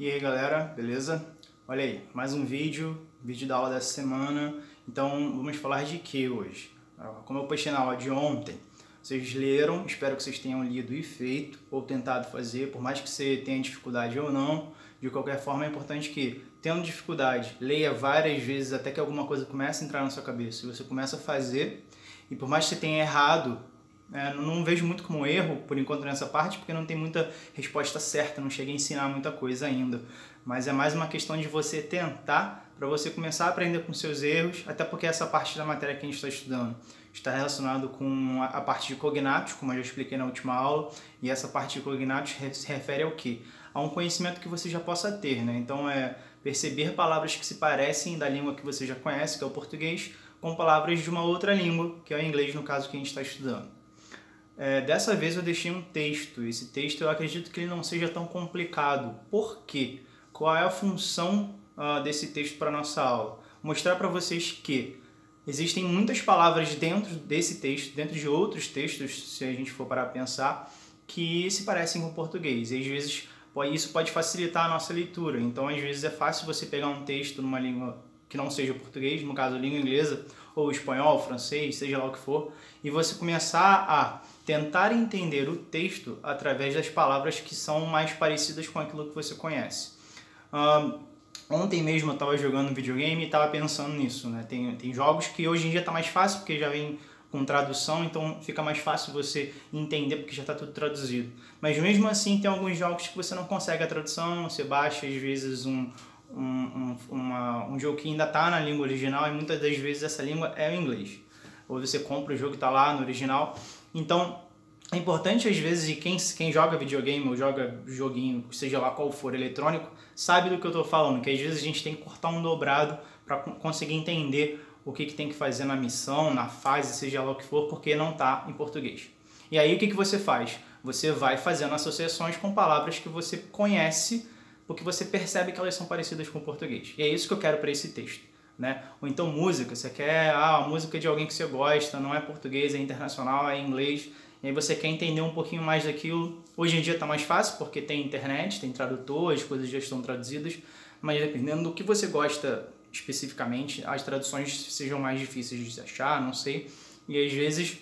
E aí galera, beleza? Olha aí, mais um vídeo da aula dessa semana. Então vamos falar de que hoje? Como eu postei na aula de ontem, vocês leram, espero que vocês tenham lido e feito, ou tentado fazer, por mais que você tenha dificuldade ou não. De qualquer forma é importante que, tendo dificuldade, leia várias vezes até que alguma coisa comece a entrar na sua cabeça. E você começa a fazer, e por mais que você tenha errado, não vejo muito como erro, por enquanto, nessa parte, porque não tem muita resposta certa, não cheguei a ensinar muita coisa ainda. Mas é mais uma questão de você tentar, para você começar a aprender com seus erros, até porque essa parte da matéria que a gente está estudando está relacionado com a parte de cognatos, como eu já expliquei na última aula, e essa parte de cognatos se refere ao quê? A um conhecimento que você já possa ter, né? Então é perceber palavras que se parecem da língua que você já conhece, que é o português, com palavras de uma outra língua, que é o inglês, no caso que a gente está estudando. Dessa vez eu deixei um texto. Esse texto eu acredito que ele não seja tão complicado. Por quê? Qual é a função desse texto para a nossa aula? Mostrar para vocês que existem muitas palavras dentro desse texto, dentro de outros textos, se a gente for parar a pensar, que se parecem com o português. E às vezes isso pode facilitar a nossa leitura. Então às vezes é fácil você pegar um texto numa língua que não seja o português, no caso a língua inglesa, ou espanhol, francês, seja lá o que for, e você começar a tentar entender o texto através das palavras que são mais parecidas com aquilo que você conhece. Ontem mesmo eu estava jogando videogame e estava pensando nisso, né? Tem jogos que hoje em dia está mais fácil porque já vem com tradução, então fica mais fácil você entender porque já está tudo traduzido. Mas mesmo assim tem alguns jogos que você não consegue a tradução, você baixa às vezes um jogo que ainda está na língua original e muitas das vezes essa língua é o inglês. Ou você compra o jogo que está lá no original. Então é importante às vezes, e quem joga videogame ou joga joguinho, seja lá qual for, eletrônico, sabe do que eu estou falando, que às vezes a gente tem que cortar um dobrado para conseguir entender o que tem que fazer na missão, na fase, seja lá o que for, porque não está em português. E aí o que você faz? Você vai fazendo associações com palavras que você conhece, porque você percebe que elas são parecidas com o português. E é isso que eu quero para esse texto, né? Ou então música, você quer a música de alguém que você gosta, não é português, é internacional, é inglês, e aí você quer entender um pouquinho mais daquilo. Hoje em dia está mais fácil porque tem internet, tem tradutor, as coisas já estão traduzidas, mas dependendo do que você gosta especificamente, as traduções sejam mais difíceis de se achar, não sei. E às vezes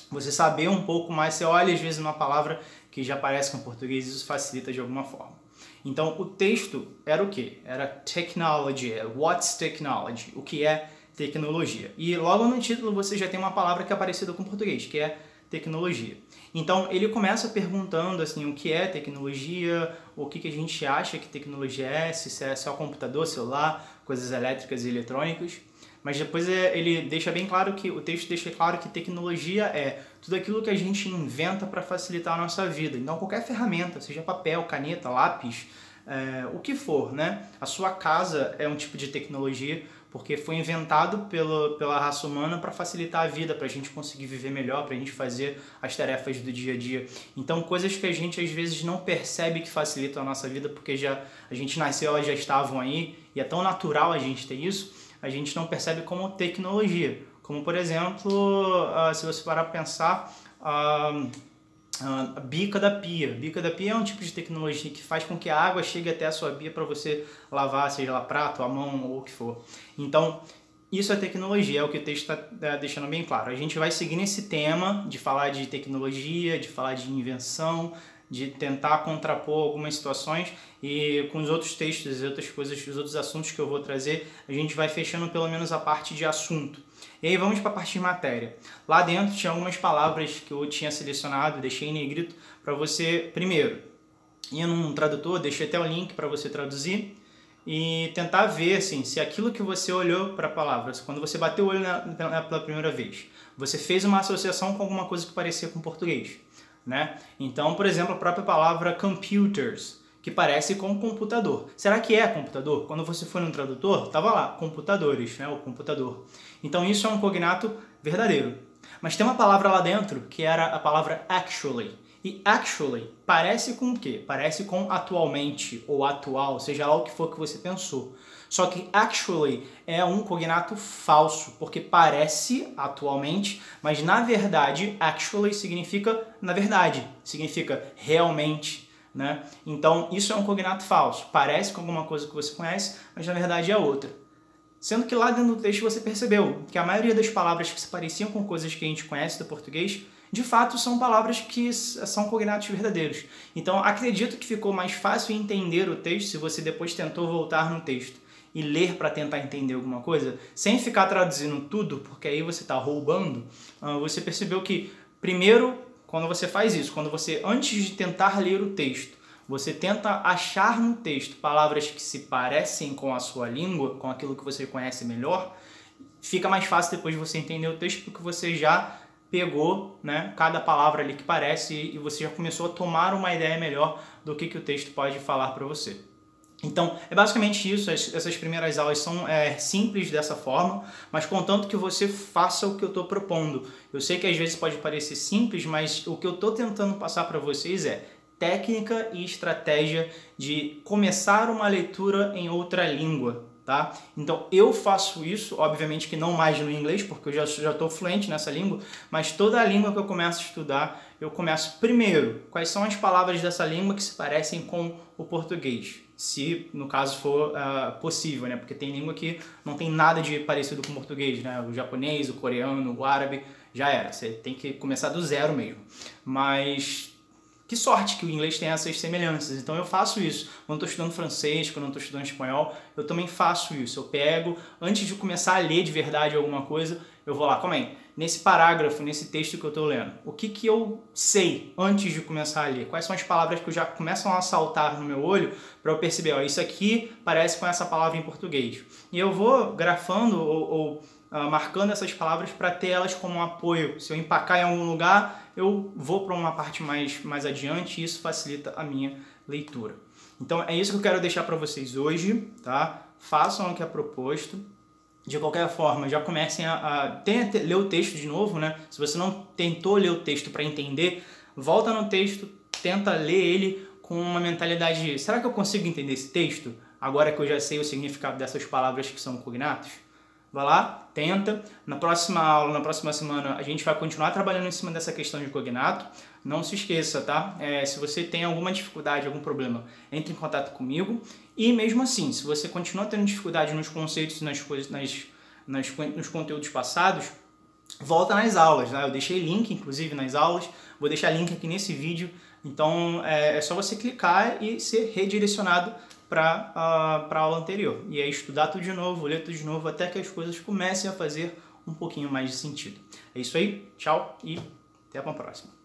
você saber um pouco mais, você olha às vezes uma palavra que já parece com o português, isso facilita de alguma forma. Então o texto era o quê? Era technology, what's technology? O que é tecnologia? E logo no título você já tem uma palavra que é parecida com o português, que é tecnologia. Então ele começa perguntando assim, o que é tecnologia, o que a gente acha que tecnologia é, se é só computador, celular, coisas elétricas e eletrônicas. Mas depois ele deixa bem claro que, o texto deixa claro que tecnologia é tudo aquilo que a gente inventa para facilitar a nossa vida. Então qualquer ferramenta, seja papel, caneta, lápis, o que for, né? A sua casa é um tipo de tecnologia, porque foi inventado pela raça humana para facilitar a vida, para a gente conseguir viver melhor, para a gente fazer as tarefas do dia a dia. Então coisas que a gente às vezes não percebe que facilitam a nossa vida, porque a gente nasceu, elas já estavam aí, e é tão natural a gente ter isso, a gente não percebe como tecnologia. Como, por exemplo, se você parar para pensar, a bica da pia. Bica da pia é um tipo de tecnologia que faz com que a água chegue até a sua pia para você lavar, seja lá prato, a mão ou o que for. Então, isso é tecnologia, é o que o texto está deixando bem claro. A gente vai seguir nesse tema de falar de tecnologia, de falar de invenção, de tentar contrapor algumas situações, e com os outros textos e outras coisas, os outros assuntos que eu vou trazer, a gente vai fechando pelo menos a parte de assunto. E aí vamos para a parte de matéria. Lá dentro tinha algumas palavras que eu tinha selecionado, deixei em negrito para você, primeiro, ir num tradutor, deixei até o link para você traduzir, e tentar ver assim, se aquilo que você olhou para a palavra, quando você bateu o olho pela primeira vez, você fez uma associação com alguma coisa que parecia com português, né? Então, por exemplo, a própria palavra computers, que parece com computador. Será que é computador? Quando você foi no tradutor, estava lá, computadores, né? O computador. Então isso é um cognato verdadeiro. Mas tem uma palavra lá dentro que era a palavra actually. E actually parece com o quê? Parece com atualmente ou atual, seja lá o que for que você pensou. Só que actually é um cognato falso, porque parece atualmente, mas na verdade actually significa na verdade, significa realmente, né? Então, isso é um cognato falso. Parece com alguma coisa que você conhece, mas na verdade é outra. Sendo que lá dentro do texto você percebeu que a maioria das palavras que se pareciam com coisas que a gente conhece do português, de fato são palavras que são cognatos verdadeiros. Então, acredito que ficou mais fácil entender o texto se você depois tentou voltar no texto e ler para tentar entender alguma coisa, sem ficar traduzindo tudo, porque aí você está roubando. Você percebeu que, primeiro, quando você faz isso, quando você, antes de tentar ler o texto, você tenta achar no texto palavras que se parecem com a sua língua, com aquilo que você conhece melhor, fica mais fácil depois de você entender o texto, porque você já pegou, né, cada palavra ali que parece e você já começou a tomar uma ideia melhor do que o texto pode falar para você. Então, é basicamente isso. Essas primeiras aulas são simples dessa forma, mas contanto que você faça o que eu estou propondo. Eu sei que às vezes pode parecer simples, mas o que eu estou tentando passar para vocês é técnica e estratégia de começar uma leitura em outra língua, tá? Então, eu faço isso, obviamente que não mais no inglês, porque eu já estou fluente nessa língua, mas toda a língua que eu começo a estudar, eu começo primeiro, quais são as palavras dessa língua que se parecem com o português? Se, no caso, for possível, né? Porque tem língua que não tem nada de parecido com o português, né? O japonês, o coreano, o árabe, já era. Você tem que começar do zero mesmo. Mas que sorte que o inglês tem essas semelhanças. Então eu faço isso. Quando estou estudando francês, quando estou estudando espanhol, eu também faço isso. Eu pego, antes de começar a ler de verdade alguma coisa, eu vou lá, calma aí, nesse parágrafo, nesse texto que eu estou lendo, o que eu sei antes de começar a ler? Quais são as palavras que já começam a saltar no meu olho para eu perceber, ó, isso aqui parece com essa palavra em português. E eu vou grafando ou marcando essas palavras para ter elas como um apoio. Se eu empacar em algum lugar, eu vou para uma parte mais adiante e isso facilita a minha leitura. Então é isso que eu quero deixar para vocês hoje, tá? Façam o que é proposto. De qualquer forma, já comecem a ler o texto de novo, né? Se você não tentou ler o texto para entender, volta no texto, tenta ler ele com uma mentalidade de, será que eu consigo entender esse texto? Agora que eu já sei o significado dessas palavras que são cognatos? Vai lá, tenta. Na próxima aula, na próxima semana, a gente vai continuar trabalhando em cima dessa questão de cognato. Não se esqueça, tá? Se você tem alguma dificuldade, algum problema, entre em contato comigo. E mesmo assim, se você continua tendo dificuldade nos conceitos, nos conteúdos passados, volta nas aulas, né? Eu deixei link, inclusive, nas aulas. Vou deixar link aqui nesse vídeo. Então, é só você clicar e ser redirecionado para a aula anterior. E aí estudar tudo de novo, ler tudo de novo, até que as coisas comecem a fazer um pouquinho mais de sentido. É isso aí, tchau e até a próxima.